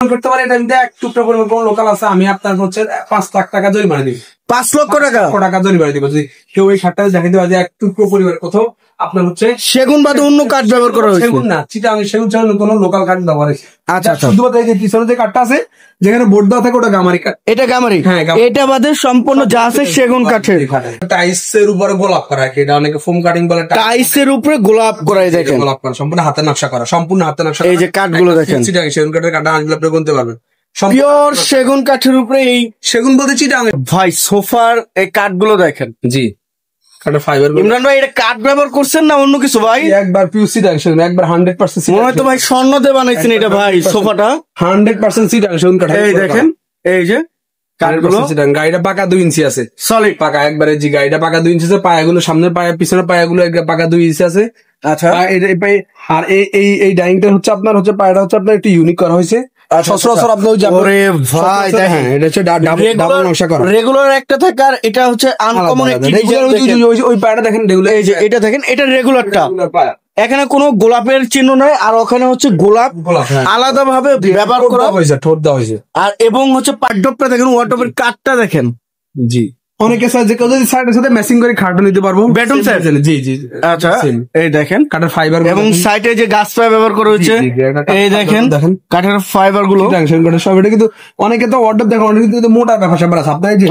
করতে পারে এটা এক টুকরা পরিমাণ কোন লোকাল আছে আমি আপনার হচ্ছে 5 লাখ টাকা জরিমানা দিব। 5 লক্ষ টাকা জরিমানা দিব যদি কেউ এই শার্টটা দেখাইতে পারে যে এক টুকরো পরিমাণ কোথাও আপনার হচ্ছে সেগুন বাদে অন্য কাঠ ব্যবহার করা হয়েছে। সেগুন না, চিটাগাং সেগুন ছাড়া কোন লোকাল কাঠ ব্যবহার হয়েছে। আচ্ছা শুধুমাত্র এই যে পিছনে যে কাঠটা আছে যেখানে বোর্ড দেওয়া থাকে ওটা গামারি কাঠ। এটা গামারি? হ্যাঁ, এটা বাদে সম্পূর্ণ যা আছে সেগুন কাঠের। টাইলসের উপরে গোলাপ করা, এটা অনেকে ফোম কাটিং বলে। টাইলসের উপরে গোলাপ করা, দেখেন গোলাপ করা সম্পূর্ণ হাতে নকশা করা, সম্পূর্ণ হাতে নকশা। এই যে কাঠগুলো দেখেন, চিটাগাং সেগুন কাঠের কাঠটা আনলে আপনি গুনতে পারবেন। পিওর সেগুন কাঠের উপরে এই সেগুন বলতে চিটাগাং। ভাই সোফার এই কাঠগুলো দেখেন। জি, কাঠের ফাইবার। ইমরান ভাই এটা কাঠ ব্যবহার করছেন না অন্য কিছু? ভাই একবার পিওর চিটাগাং সেগুন, একবার 100% মনে হয় তো ভাই স্বর্ণ দিয়ে বানাইছেন এটা ভাই। সোফাটা 100% চিটাগাং সেগুন কাঠ। এই দেখেন, এই যে কাঠগুলো। গাড়িটা পাকা 2 ইঞ্চি আছে, সলিড পাকা একবারে। জি, গাড়িটা পাকা 2 ইঞ্চি আছে। পায়াগুলো সামনের পায়া পিছনের পায়াগুলো পাকা 2 ইঞ্চি আছে। আচ্ছা, আর এই ডাইনিংটা হচ্ছে আপনার হচ্ছে পায়াটা হচ্ছে আপনার একটু ইউনিক করা হয়েছে। সচরাচর আপনি ভাই দেখেন এটা হচ্ছে ডাবল নকশা করা। রেগুলার একটা থাকে আর এটা হচ্ছে আনকমন একটি। ওই পায়াটা দেখেন রেগুলার, এই যে এটা দেখেন, এটা রেগুলারটা। এখানে কোনো গোলাপের চিহ্ন নাই, আর ওখানে হচ্ছে গোলাপ আলাদা ভাবে ব্যবহার করা হয়েছে, ঠোঁট দেওয়া হয়েছে। আর এবং হচ্ছে পাটডপটা দেখেন, ওয়ার্ডরোবের কাঠটা দেখেন। জি, অনেকে চায় যে কেউ যদি সাইডের সাথে ম্যাচিং করে খাটও নিতে পারবো, বেটন সেট। জি জি, আচ্ছা এই দেখেন কাঠের ফাইবার এবং সাইডে যে গাছ পায়া ব্যবহার করা হয়েছে। এই দেখেন কাঠের ফাইবার গুলো সব। এটা কিন্তু অনেকে তো ওয়ার্ডরোব দেখেন, অনেকে কিন্তু মোটা ব্যাপার স্যাপার আছে। আপনারা যে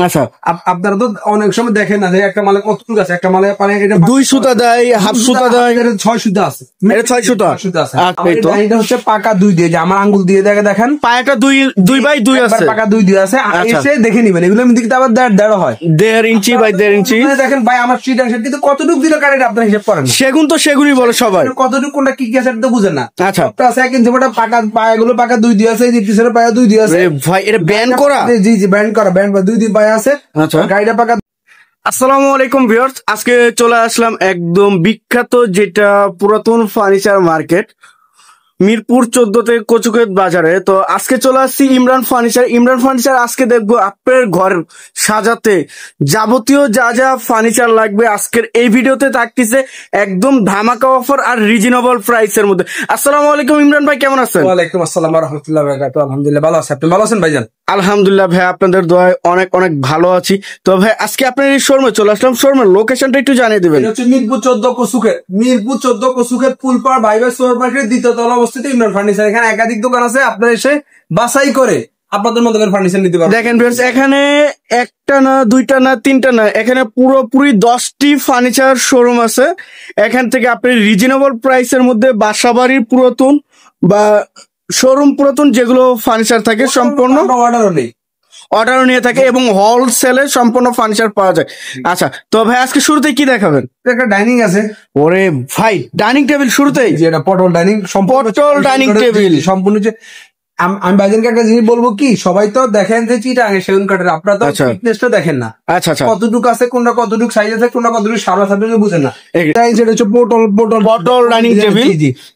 আপনারা তো অনেক সময় দেখেন না যে একটা মালে কতটুকু আছে, একটা মালে পারে এটা 2 সুতা দেয়, হাফ সুতা দেয়, 6 সুতা আছে। এটা 6 সুতা আছে। এটা হচ্ছে পাকা 2 দিয়ে, যে আমার আঙ্গুল দিয়ে দেখেন পায়াটা 2 বাই 2 আছে, পাকা 2 দিয়ে আছে। এসে দেখে নিবেন, এগুলো আমি দিকে আবার 1.5 হয়, 1.5 ইঞ্চি বাই 1.5 ইঞ্চি। দেখেন ভাই আমার চিটাগাং সেট কিন্তু কতটুকু দিল কাঠ, এটা আপনারা হিসাব করেন। সেগুন তো সেগুনই বলে সবাই, কতটুকু কোনটা কি কি আছে তো বুঝেন না। আচ্ছা, আছে 1 ইঞ্চি মোটা পাকা, পায়াগুলো পাকা 2 দিয়ে আছে। যে পিছনে পায়া 2 দিয়ে আছে। ভাই এটা ব্যান্ড করা? জি জি, ব্যান্ড করা, ব্যান্ড 2 দিয়ে পায়া আছে। আচ্ছা, গাড়িটা পাকা। আসসালামু আলাইকুম ভিউয়ার্স, আজকে চলে আসলাম একদম বিখ্যাত যেটা পুরাতন ফার্নিচার মার্কেট মিরপুর 14তে কচুক্ষেত বাজারে। তো আজকে চলে আসছি ইমরান ফার্নিচার। আজকে দেখবো আপনার ঘর সাজাতে যাবতীয় যা যা ফার্নিচার লাগবে আজকের এই ভিডিওতে থাকতেছে একদম ধামাকা অফার আর রিজনেবল প্রাইসের মধ্যে। আসসালামু আলাইকুম ইমরান ভাই, কেমন আছেন? ওয়ালাইকুম আসসালাম ওয়া রাহমাতুল্লাহি ওয়া বারাকাতুহু। আলহামদুলিল্লাহ ভালো আছি, আপনি ভালো আছেন ভাইজান? আলহামদুলিল্লাহ ভাই, আপনাদের দোয়ায় অনেক অনেক ভালো আছি। তো ভাই আজকে আপনার এই শোরুমে চলে আসলাম, শোরুমের লোকেশনটা একটু জানিয়ে দিবেন। এটা হচ্ছে মিরপুর 14 কচুক্ষেত ফুলপাড় ভাইবার সুপার মার্কেটের 2য় তলা অবস্থিত ইমরান ফার্নিচার। এখানে একাধিক দোকান আছে, আপনারা এসে বাছাই করে আপনাদের মতো ফার্নিচার নিতে পারবেন। দেখেন ভিউয়ার্স, এখানে একটা না, দুইটা না, তিনটা না, এখানে পুরোপুরি 10টি ফার্নিচার শোরুম আছে। এখান থেকে আপনি রিজনেবল প্রাইসের মধ্যে বাসাবাড়ির পুরাতন বা শোরুম পুরাতন যেগুলো ফার্নিচার থাকে সম্পূর্ণ অর্ডারও নিয়ে থাকে এবং হোলসেলে সম্পূর্ণ ফার্নিচার পাওয়া যায়। আচ্ছা, তো ভাই আজকে শুরুতে কি দেখাবেন? একটা ডাইনিং আছে। ওরে ভাই, ডাইনিং টেবিল শুরুতেই? যে এটা পটল ডাইনিং, পটল ডাইনিং টেবিল সম্পূর্ণ। যে আমি ভাইজানকে একটা জিনিস বলবো কি, সবাই তো দেখেন যে চিটাগাং সেগুন কাঠের, আপনারা তো ফিটনেসটা দেখেন না। আচ্ছা আচ্ছা, কতটুকু আছে, কোনটা কতটুকু সাইজ আছে, কোনটা কতটুকু সারা সাথে বুঝেন না। এটা হচ্ছে পটল ডাইনিং টেবিল।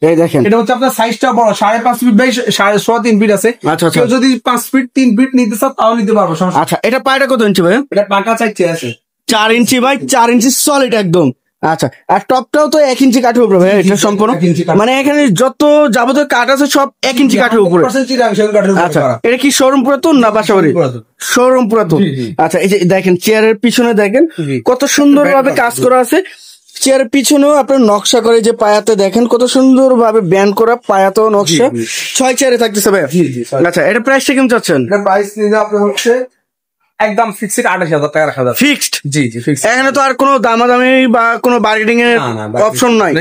এই দেখেন, এটা হচ্ছে আপনার সাইজটা বড়, 5.5 ফিট বাই 3.5 ফিট আছে। আচ্ছা, কেউ যদি 5 ফিট 3 ফিট নিতে চাও তাও নিতে পারবো। আচ্ছা, এটা পায়টা কত ইঞ্চি ভাই? এটা পাকা 4 আছে, 4 ইঞ্চি বাই 4 ইঞ্চি সলিড একদম। আচ্ছা, আর টপটাও তো 1 ইঞ্চি কাঠের উপরে ভাই, এটা সম্পূর্ণ মানে এখানে যত যাবতীয় কাঠ আছে সব 1 ইঞ্চি কাঠের উপরে। আচ্ছা, এটা কি শোরুম পুরাতন না বাসাবাড়ি? শোরুম পুরাতন। আচ্ছা, এই যে দেখেন চেয়ারের পিছনে দেখেন কত সুন্দর ভাবে কাজ করা আছে। চেয়ারের পিছনেও আপনার নকশা করে, যে পায়াতে দেখেন কত সুন্দর ভাবে ব্যান্ড করা, পায়াতেও নকশা। 6 চেয়ারে থাকতেছে ভাই। আচ্ছা, এটা প্রাইসটা কেমন চাচ্ছেন? এটা প্রাইস নিলে আপনার হচ্ছে একদম ফিক্সড 28,000 টাকা রাখা যাবে। ফিক্সড? জি জি, ফিক্সড। এখানে তো আর কোনো দামাদামি বা কোনো বার্গেনিং এর অপশন নাই।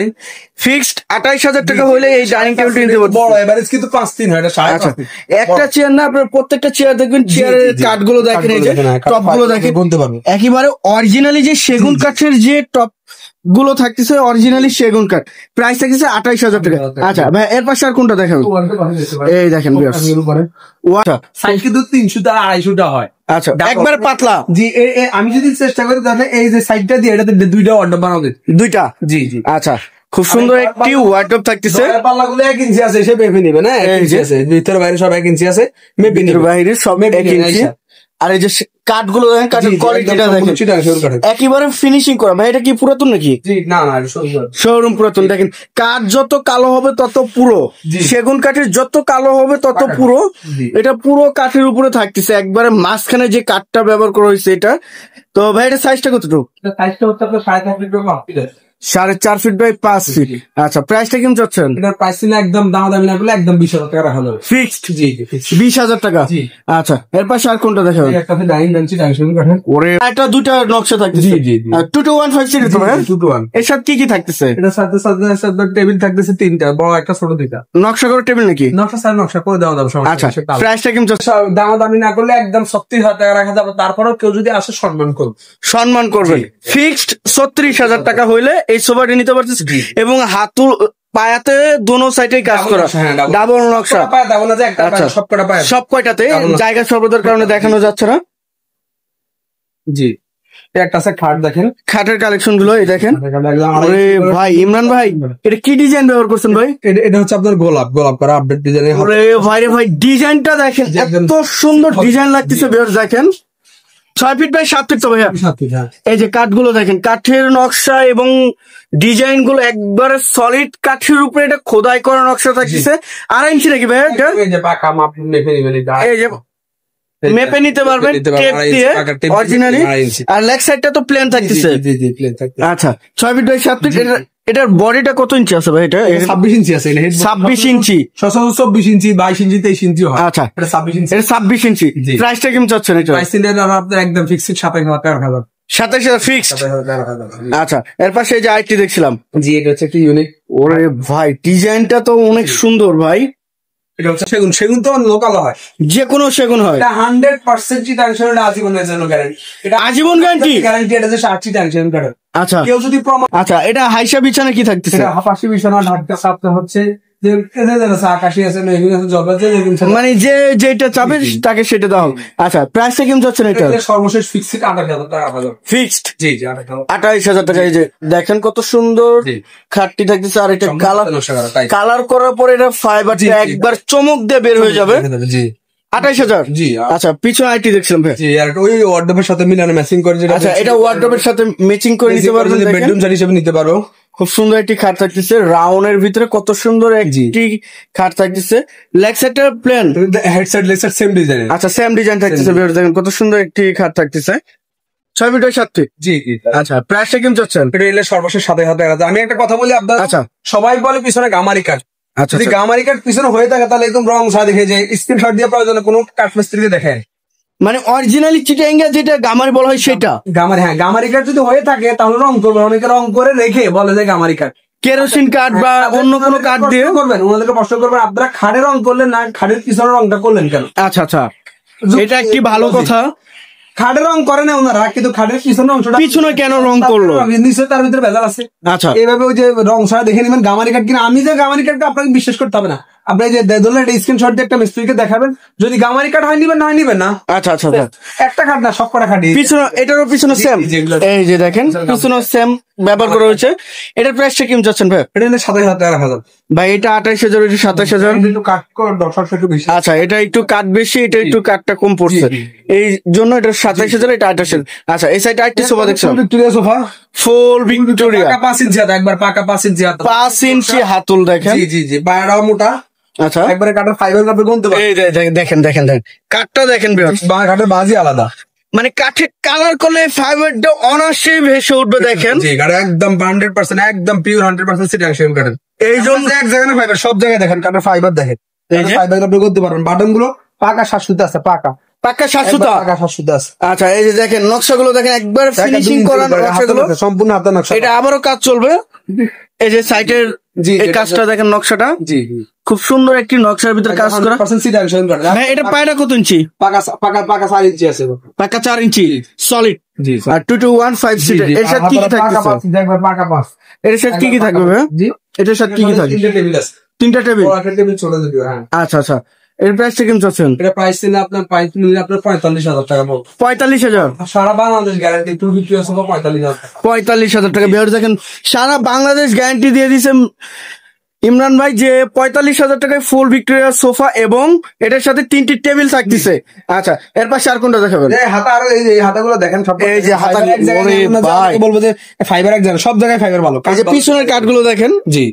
ফিক্সড 28,000 টাকা হলে এই ডাইনিং টেবিলটা নিতে পারবেন। বড় এভারেজ কিন্তু 5-3 হয়, এটা 5.5। একটা চেয়ার না, আপনার প্রত্যেকটা চেয়ার দেখবেন, চেয়ারের কাঠগুলো দেখেন, এই যে টপ গুলো দেখেন, বলতে পারবেন একেবারে অরিজিনালি যে সেগুন কাঠের যে টপ গুলো থাকতেছে, অরিজিনালি সেগুন কাঠ। প্রাইস থাকতেছে 28,000 টাকা। আচ্ছা ভাই, এর পাশে আর কোনটা দেখাবেন? এই দেখেন সাইজ কিন্তু 300 টা 250 টা হয়। আচ্ছা, একবারে পাতলা। জি, আমি যদি চেষ্টা করি তাহলে এই যে সাইডটা দিয়ে এটাতে 2টা ওয়ার্ডরোব বানাবো। 2টা? জি জি। আচ্ছা, খুব সুন্দর একটি ওয়ার্ডরোব থাকতেছে। পাল্লাগুলো 1 ইঞ্চি আছে, সে মেপে নিবে না। 1 ইঞ্চি আছে, ভিতরে বাইরে সব 1 ইঞ্চি আছে, মেপে নিবে। বাইরে সব 1 ইঞ্চি। আর এই যে কাঠগুলো দেখেন, কাঠের কোয়ালিটিটা দেখেন একেবারে ফিনিশিং করা। ভাই এটা কি পুরাতন নাকি? না শোরুম পুরাতন। দেখেন কাঠ যত কালো হবে তত পুরো, সেগুন কাঠের যত কালো হবে তত পুরো। এটা পুরো কাঠের উপরে থাকতেছে, একবারে মাঝখানে যে কাঠটা ব্যবহার করা হয়েছে এটা। তো ভাই এটা সাইজটা কতটুকু? সাইজটা হচ্ছে আপনার 4.5 ফিট 4.5 ফিট বাই 5 ফিট। আচ্ছা প্রাইসটা কেমন চাচ্ছেন? এটার প্রাইস ছিল একদম দামাদামি না করলে একদম 20,000 টাকা রাখা যাবে। ফিক্সড? জি 20,000 টাকা। আচ্ছা এর পাশে আর কোনটা দেখাবেন? একটা ডাইনিং বেঞ্চি ডাইনিং কাঠের। ওরে এটা দুইটা নকশা থাকতেছে। জি 2215 সিরিজ তো ভাই? 221। এর সাথে কি কি থাকতেছে? এটার সাথে টেবিল থাকতেছে 3টা, বড় একটা ছোট 2টা। নকশা করে টেবিল নাকি? নকশা করে দেওয়া যাবে। আচ্ছা প্রাইসটা কেমন চাচ্ছেন? দামাদামি না করলে একদম 30,000 টাকা রাখা যাবে। তারপরেও কেউ যদি আসে সম্মান করবেন। ফিক্সড 36,000 টাকা হইলে এই সোফাটি নিতে পারতেছে। এবং হাতুল পায়াতে দোনো সাইডে কাজ করা, ডাবল নকশা। আচ্ছা সব কয়টাতে জায়গা স্বল্পতার কারণে দেখানো যাচ্ছে না। জি একটা আছে খাট, দেখেন খাটের কালেকশন গুলো এই দেখেন। আরে ভাই ইমরান ভাই এটা কি ডিজাইন ব্যবহার করছেন ভাই? এটা হচ্ছে আপনার গোলাপ করা আপডেট ডিজাইন। আরে ভাই রে ভাই ডিজাইনটা দেখেন, এত সুন্দর ডিজাইন লাগতেছে। বের দেখেন 6 ফিট বাই 7 ফিট তো ভাইয়া। এই যে কাঠগুলো দেখেন, কাঠের নকশা এবং ডিজাইন গুলো একবারে সলিড কাঠের উপরে এটা খোদাই করা নকশা থাকতেছে। 2.5 ইঞ্চি নাকি ভাইয়া? এই যে মেপে নিতে পারবেন টেপ দিয়ে অরিজিনালি। আর লেগ সাইডটা তো প্লেন থাকতেছে। আচ্ছা 6 ফিট বাই 7 ফিট। এটার বডিটা কত ইঞ্চি আছে ভাই? এটা 26 ইঞ্চি আছে। 26 ইঞ্চি, 24 ইঞ্চি, 22 ইঞ্চি, 23 ইঞ্চি হয়। আচ্ছা এটা 26 ইঞ্চি। এটা 26 ইঞ্চি। প্রাইসটা কেমন চাচ্ছেন এটা? প্রাইস আপনার একদম ফিক্সড 27,000 টাকা রাখা যাবে। 27,000 ফিক্সড। আচ্ছা এর পাশে এই যে আইটি দেখছিলাম। জি এটা হচ্ছে একটু ইউনিক। ওরে ভাই ডিজাইনটা তো অনেক সুন্দর ভাই। এটা হচ্ছে সেগুন তো লোকাল হয়, যে কোনো সেগুন হয়। এটা 100% চিটাংশন। এটা আজীবনের জন্য গ্যারান্টি। এটা আজীবন গ্যারান্টি। এটা যে 60 চিটাংশন কাটে। আচ্ছা কেউ যদি প্রমাণ। আচ্ছা এটা হাইসা বিছানা কি থাকতেছে? এটা হাফাশি বিছানা, ঢাকা সাপটা হচ্ছে যে আকাশি আছে, মানে যে যেটা চাবে তাকে সেটা দাও। আচ্ছা প্রাইসটা কেমন যাচ্ছে এটা? সর্বশেষ ফিক্সড 28,000 টাকা। ফিক্সড? জি 28,000 টাকা। এই যে দেখেন কত সুন্দর খাটটি থাকতেছে। আর এটা কালার করার পর এটা ফাইবারটা একবার চমক দিয়ে বের হয়ে যাবে। জি 28,000। জি আচ্ছা পিছনে আইটি দেখছিলাম ভাই। জি আর ওই ওয়ার্ডরোবের সাথে মিলানো ম্যাচিং করে যেটা। আচ্ছা এটা ওয়ার্ডরোবের সাথে ম্যাচিং করে নিতে পারবেন, বেডরুম সেট হিসেবে নিতে পারো। খুব সুন্দর একটি খাট থাকতেছে, রাউন্ডের ভিতরে কত সুন্দর একটি খাট থাকতেছে। লেগ সাইডটা plain, head side leg side same design. আচ্ছা সেম ডিজাইন থাকতেছে। দেখেন কত সুন্দর একটি খাট থাকতেছে। 6 ফিট বাই 7 ফিট। জি আচ্ছা প্রাইসটা কেমন চাচ্ছেন? এটা এলে সর্বশেষ 27,000 টাকা। আমি একটা কথা বলি আপনার। আচ্ছা সবাই বলে পিছনে গামারি কাঠ। আচ্ছা যদি গামারি কাঠ পিছনে হয়ে থাকে তাহলে একদম রং ছাড়া দেখে যায়। স্ক্রিনশট দিয়ে প্রয়োজনে কোনো কাঠ মিস্ত্রিকে দেখেন। মানে অরিজিনালি চিটাঙ্গা যেটা গামারি বলা হয় সেটা গামারি। হ্যাঁ গামারি কাঠ যদি হয়ে থাকে তাহলে রং করবে। অনেকে রং করে রেখে বলে যে গামারি কাঠ। কেরোসিন কাঠ বা অন্য কোনো কাঠ দিয়ে করবেন, ওনাদেরকে প্রশ্ন করবেন আপনারা খাড়ে রং করলেন না, খাড়ের পিছনে রংটা করলেন কেন? আচ্ছা আচ্ছা এটা একটি ভালো কথা। খাড়ে রং করে না ওনারা, কিন্তু খাড়ের পিছনে অংশটা পিছনে কেন রং করলো? নিশ্চয় তার ভিতরে ভেজাল আছে। আচ্ছা এইভাবে ওই যে রং ছাড়া দেখে নেবেন গামারি কাঠ কিনা। আমি যে গামারি কাঠটা আপনাকে বিশ্বাস করতে হবে না। আপনি যে দেদলের স্ক্রিনশট দিয়ে একটা মিস্ত্রিকে দেখাবেন, যদি গামারি কাঠ হয় নিবেন, না হয় নিবেন না। আচ্ছা আচ্ছা একটা কাঠ না, সব কটা কাঠ। পিছনে এটারও পিছনে সেম। এই যে দেখেন পিছনে সেম ব্যবহার করা হয়েছে। এটার প্রাইসটা কেমন যাচ্ছেন ভাই? এটা 27,000 টাকা রাখা যাবে ভাই। এটা 28,000, এটা 27,000। একটু কাঠ একটু বেশি। আচ্ছা এটা একটু কাঠ বেশি, এটা একটু কাঠটা কম পড়ছে, এই জন্য এটা 27,000, এটা 28,000। আচ্ছা এই সাইডে আরেকটি সোফা দেখছেন, ভিক্টোরিয়া সোফা, ফুল ভিক্টোরিয়া, 5 ইঞ্চি হাত, একবার পাকা 5 ইঞ্চি হাত, 5 ইঞ্চি হাতুল দেখেন। জি জি জি, পায়রাও মোটা। আচ্ছা একবারে কাঠের ফাইবার কাপড় গুনতে পারেন। এই দেখেন দেখেন দেখেন কাঠটা দেখেন, কাঠের বাজি আলাদা। মানে কাঠের কালার করলে ফাইবারটা অনায়াসে ভেসে উঠবে। দেখেন জি কাঠ একদম 100%, একদম পিওর 100% সিটাংশন কাঠের। এই জন্য এক জায়গায় না ফাইবার, সব জায়গায় দেখেন কাঠের ফাইবার দেখেন। এই যে ফাইবার কাপড় করতে পারবেন। বাটন গুলো পাকা 7 সুতা আছে, পাকা 7 সুতা আছে। আচ্ছা এই যে দেখেন নকশাগুলো দেখেন, একবার ফিনিশিং করা নকশাগুলো, সম্পূর্ণ হাতের নকশা। এটা আবারও কাজ চলবে। এই যে সাইটের এই কাজটা দেখেন, নকশাটা জি খুব সুন্দর একটি নকশার ভিতরে কাজ করা। ভাই এটা পায়রা কত ইঞ্চি? পাকা 4 ইঞ্চি আছে, পাকা 4 ইঞ্চি সলিড। জি আর 2215 সিট। এর সাথে কি কি থাকবে? পাকা 5। এর সাথে কি কি থাকবে ভাই? জি এটার সাথে কি কি থাকবে? 3টা টেবিল আছে। 3টা টেবিল, একটা টেবিল ছোট দিও। হ্যাঁ আচ্ছা আচ্ছা। এর প্রাইসটা কেমন চাচ্ছেন? এটা প্রাইস ছিল আপনার 45,000 টাকা। 45,000 সারা বাংলাদেশ গ্যারান্টি। 2 ভিক্টোরিয়া সোফা 45,000 টাকা। 45,000 টাকা। বিহার দেখেন সারা বাংলাদেশ গ্যারান্টি দিয়ে দিয়েছে। ইমরান ভাই যে 45,000 টাকায় ফুল ভিক্টোরিয়া সোফা এবং এটার সাথে 3টি টেবিল থাকতেছে। আচ্ছা, এর পাশে আর কোনটা দেখাবেন? হাতা, আর এই যে হাতাগুলো দেখেন, সব এই যে হাতা, ভাই বলবো যে ফাইবার এক জায়গায়, সব জায়গায় ফাইবার ভালো। এই যে পিছনের কাঠগুলো দেখেন, জি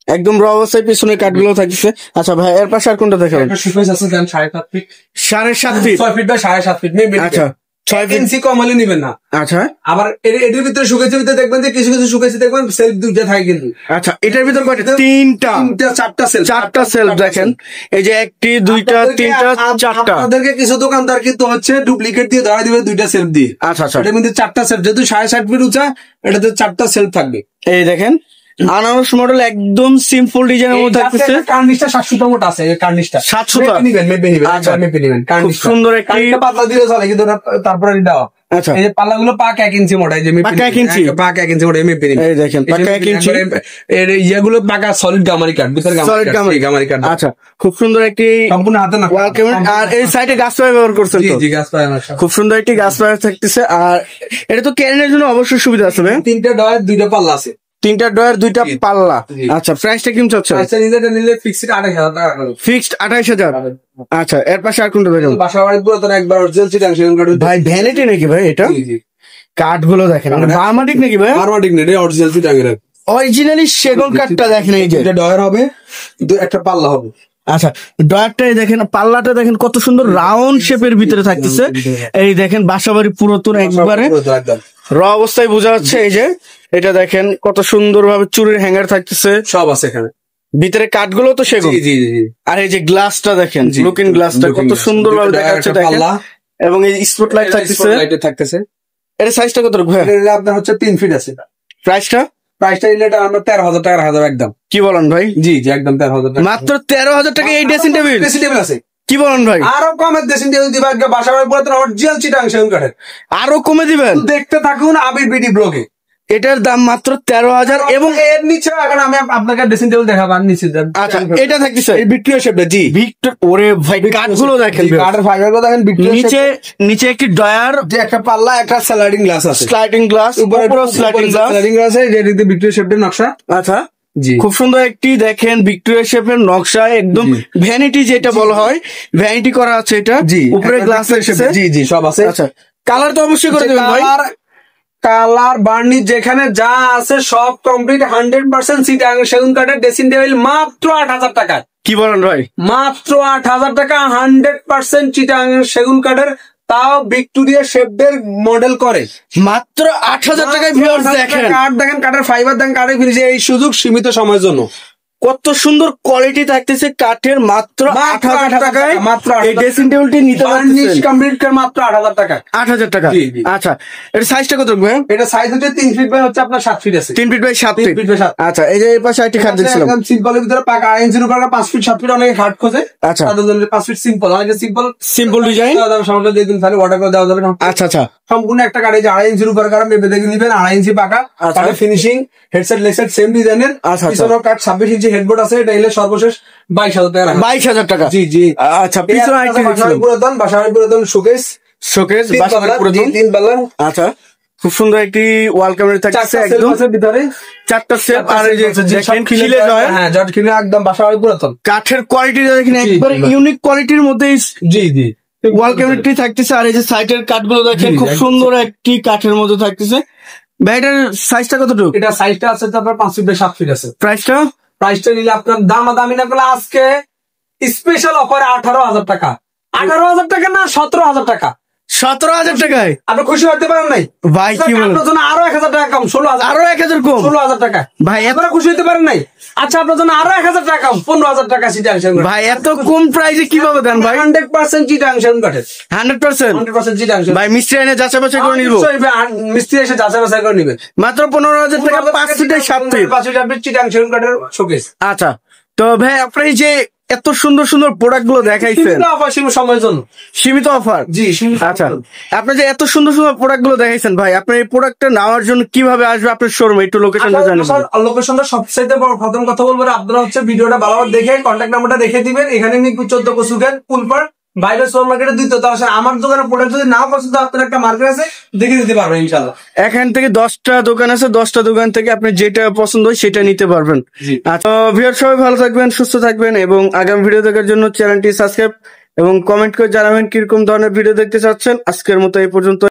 একদম র অবস্থায় পিছনের কাঠগুলো থাকতেছে। আচ্ছা ভাই, এর পাশে আর কোনটা দেখাবেন? সুপেস আছে, দেন 7.5 ফিট, 7.5 ফিট, 6 ফিট বা 7.5 ফিট। আচ্ছা 6 ইঞ্চি কম হলে নিবেন না। আচ্ছা, আবার এর ভিতরে শুকাইছে, ভিতরে দেখবেন যে কিছু কিছু শুকাইছে, দেখবেন সেলফ দুইটা থাকে কিন্তু। আচ্ছা, এটার ভিতরে কয়টা? চারটা সেলফ দেখেন। এই যে 1টি 2টা 3টা 4টা। আপনাদেরকে কিছু দোকানদার কিন্তু হচ্ছে ডুপ্লিকেট দিয়ে ধরা দিবে 2টা সেলফ দিয়ে। আচ্ছা আচ্ছা, এটার মধ্যে 4টা সেলফ, যেহেতু 7.5 ফিট উঁচা, এটাতে 4টা সেলফ থাকবে। এই দেখেন আনারস মডেল, একদম সিম্পল ডিজাইনের মধ্যে থাকতেছে। কার্নিশটা 700 মোটা আছে, এই কার্নিশটা 700 মেপে নিবেন। আচ্ছা, মেপে নিবেন। খুব সুন্দর একটি পাতলা দিয়ে চলে, কিন্তু তারপরে দেওয়া। আচ্ছা, এই যে পাল্লাগুলো পাক 1 ইঞ্চি মোটা, এই যে পাকা 1 ইঞ্চি, পাক 1 ইঞ্চি মোটা, মেপে নিবেন। এই দেখেন পাকা 1 ইঞ্চি। এর ইয়েগুলো পাকা সলিড গামারি কাঠ, ভিতরে গামারি কাঠ। আচ্ছা, খুব সুন্দর একটি সম্পূর্ণ হাতে না ওয়াল ক্যাবিনেট। আর এই সাইডে গাছ পায়া ব্যবহার করছেন তো? জি গাছ পায়া না, খুব সুন্দর একটি গাছ পায়া থাকতেছে। আর এটা তো ক্যারিনের জন্য অবশ্যই সুবিধা আছে ভাই। 3টা ডয়ার 2টা পাল্লা আছে, 3টা ডয়ার 2টা পাল্লা। আচ্ছা, প্রাইসটা কেমন চাচ্ছে? আচ্ছা, নিলে ফিক্সড 28,000 টাকা করে। ফিক্সড 28,000। আচ্ছা, এর পাশে আর কোনটা দেখেন? বাসা বাড়ি পুরাতন একবার অরিজিনাল চিটাং সেগুন কাঠ। ভাই ভ্যানিটি নাকি ভাই এটা? জি কাঠগুলো দেখেন, বার্মাটিক নাকি ভাই? আরমাটিক নেই, অরিজিনাল চিটাং এর। অরিজিনালি সেগুন কাঠটা দেখেন। এই যে এটা ডয়ার হবে, একটা পাল্লা হবে। আচ্ছা, ডয়ারটাই দেখেন, পাল্লাটা দেখেন কত সুন্দর রাউন্ড শেপের ভিতরে থাকতেছে। এই দেখেন বাসাবাড়ি পুরাতন একবারে র অবস্থায় বোঝা যাচ্ছে। এই যে এটা দেখেন কত সুন্দর ভাবে চুরির হ্যাঙ্গার থাকতেছে, সব আছে এখানে। ভিতরে কাঠগুলো তো সেগুন। জি জি জি। আর এই যে গ্লাসটা দেখেন, লুকিং গ্লাসটা কত সুন্দর ভাবে দেখা যাচ্ছে দেখেন। এবং এই স্পট লাইট থাকতেছে। এর সাইজটা কত ভাই? আপনার হচ্ছে 3 ফিট আছে। প্রাইসটা নিলে আমরা 13,000 টাকা রাখা যাবে একদম। কি বলেন ভাই? জি জি, একদম 13,000 টাকা। মাত্র 13,000 টাকা এই ড্রেসিং টেবিল আছে। কি বলেন ভাই? আরো কমে ড্রেসিং টেবিল দিবা, বাসা বাড়ি পুরাতন অরিজিনাল চিটাং সেগুন কাঠের। আরো কমে দিবেন? দেখতে থাকুন আবির বিডি ব্লগে। এটার দাম মাত্র 13,000। এবং এর নিচে এখন আমি আপনাকে ড্রেসিং টেবিল দেখাবো। নিচে আচ্ছা, এটা থাকতেছে এই ভিক্টোরিয়া শেপটা। জি ভিক্টর। ওরে ভাই, কাঠগুলো দেখেন, কাঠের ফাইবারগুলো দেখেন। নিচে একটি ডয়ার, যে একটা পাল্লা, একটা স্লাইডিং গ্লাস আছে, স্লাইডিং গ্লাস, উপরে স্লাইডিং গ্লাস আছে। যেটা ভিক্টোরিয়া শেপের নকশা। আচ্ছা, জি খুব সুন্দর একটি দেখেন ভিক্টোরিয়া শেপের নকশা, একদম ভ্যানিটি যেটা বলা হয়, ভ্যানিটি করা আছে এটা। জি, উপরে গ্লাস আছে। জি জি, সব আছে। আচ্ছা, কালার তো অবশ্যই করে দেবেন ভাই। কালার বার্নিশ যেখানে যা আছে সব কমপ্লিট। 100% চিটাং সেগুন কাঠের ড্রেসিং টেবিল মাত্র 8,000 টাকা। কি বলেন ভাই? মাত্র 8,000 টাকা। 100% চিটাং সেগুন কাঠের, তাও ভিক্টোরিয়া শেপের মডেল করে। মাত্র 8,000 টাকায় ভিউয়ার্স দেখেন। কাঠ দেখেন, কাঠের ফাইবার দেখেন, কাঠের ফিনিশিং। এই সুযোগ সীমিত সময়ের জন্য। কত সুন্দর কোয়ালিটি থাকতেছে কাঠের, মাত্র 8,000 টাকায় মাত্র এই ড্রেসিং টেবিলটি নিতে পারছেন। কমপ্লিট করে মাত্র 8,000 টাকা। 8,000 টাকা। আচ্ছা, এর সাইজটা কত ভাই? এটা সাইজ হচ্ছে 3 ফিট বাই হচ্ছে আপনার 7 ফিট আছে। 3 ফিট বাই 7 3 ফিট বাই 7। আচ্ছা, এই যে এই পাশে আরেকটি খাট দেখছিলাম। একদম সিম্পলের ভিতরে পাকা 2.5 ইঞ্চির উপর 5 ফিট 7 ফিট অনেকে খাট খোঁজে। আচ্ছা, তাদের জন্য 5 ফিট সিম্পল, অনেকে সিম্পল ডিজাইন সমস্যা দিয়ে দিন, তাহলে অর্ডার করে দেওয়া যাবে। আচ্ছা আচ্ছা, সম্পূর্ণ একটা কাঠে 2.5 ইঞ্চির উপর কাঠ মেপে দেখে নিবেন। 2.5 ইঞ্চি পাকা কাঠের ফিনিশিং, হেডসেট লেগসেট সেম ডিজাইনের। পিছনের কাঠ 26 ইঞ্চি হেডবোর্ড আছে। এটা এলে সর্বশেষ 22,000 টাকা। 22,000 টাকা। জি জি। আচ্ছা, পিছনে আরেকটি পুরাতন বাসাবাড়ি পুরাতন শোকেস বাসাবাড়ি পুরাতন 3 পাল্লা। আচ্ছা, খুব সুন্দর একটি ওয়াল ক্যাবিনেট থাকছে, একদম ভিতরে 4টা সেট। আর এই যে দেখেন খিলে যায়, হ্যাঁ জট খিলে, একদম বাসাবাড়ি পুরাতন। কাঠের কোয়ালিটিটা দেখেন, একবার ইউনিক কোয়ালিটির মধ্যে জি জি ওয়াল ক্যাবিনেটটি থাকতেছে। আর এই যে সাইডের কাঠগুলো দেখেন, খুব সুন্দর একটি কাঠের মধ্যে থাকতেছে। ব্যাটার সাইজটা কতটুকু? এটা সাইজটা আছে আপনার 5 ফিট বাই 7 ফিট আছে। প্রাইসটা নিলে আপনার দামাদামি না করলে আজকে স্পেশাল অফারে 18,000 টাকা। 18,000 টাকা না, 17,000 টাকা। 17,000 টাকায় আপনি খুশি হতে পারেন নাই ভাই? কি বলেন? আপনার জন্য আরো 1,000 টাকা কম, 16,000। আরো 1,000 কম? 16,000 টাকা ভাই। আপনারা খুশি হতে পারেন নাই? আচ্ছা, আপনার জন্য আরো 1,000 টাকা কম, 15,000 টাকা চিটাং সেগুন কাঠ। ভাই, এত কম প্রাইসে কিভাবে দেন ভাই? 100% চিটাং সেগুন কাঠের। 100% চিটাং সেগুন। ভাই, মিস্ত্রি এনে যাচাই বাছাই করে নিব। মিস্ত্রি এসে যাচাই বাছাই করে নিবেন। মাত্র 15,000 টাকা 5 ফিটের 7 ফিট। 5 ফিট চিটাং সেগুন কাঠের শোকেস। আচ্ছা, তো ভাই আপনি যে এত সুন্দর সুন্দর প্রোডাক্ট গুলো দেখাইছেন, সময়ের জন্য সীমিত অফার। জি, আচ্ছা, আপনি যে এত সুন্দর সুন্দর প্রোডাক্ট গুলো দেখাইছেন ভাই, আপনার এই প্রোডাক্টটা নেওয়ার জন্য কিভাবে আসবে আপনার শোরুমে? একটু লোকেশনটা জানাবেন। লোকেশনটা সবচাইতে প্রথম কথা বলবো, আপনারা হচ্ছে ভিডিওটা ভালোভাবে দেখে কন্ট্যাক্ট নাম্বারটা দেখে দিবেন। এখানে মিরপুর 14 কচুরঘাট পুলপাড় বাইরে সুপার মার্কেটে দিত, তো আসলে আমার দোকানে প্রোডাক্ট যদি নাও পছন্দ আপনার একটা মার্কেট আছে, দেখে দিতে পারবেন ইনশাল্লাহ। এখান থেকে 10টা দোকান আছে, 10টা দোকান থেকে আপনি যেটা পছন্দ হয় সেটা নিতে পারবেন। আচ্ছা ভিউয়ার সবাই ভালো থাকবেন, সুস্থ থাকবেন এবং আগামী ভিডিও দেখার জন্য চ্যানেলটি সাবস্ক্রাইব এবং কমেন্ট করে জানাবেন কিরকম ধরনের ভিডিও দেখতে চাচ্ছেন। আজকের মতো এই পর্যন্ত।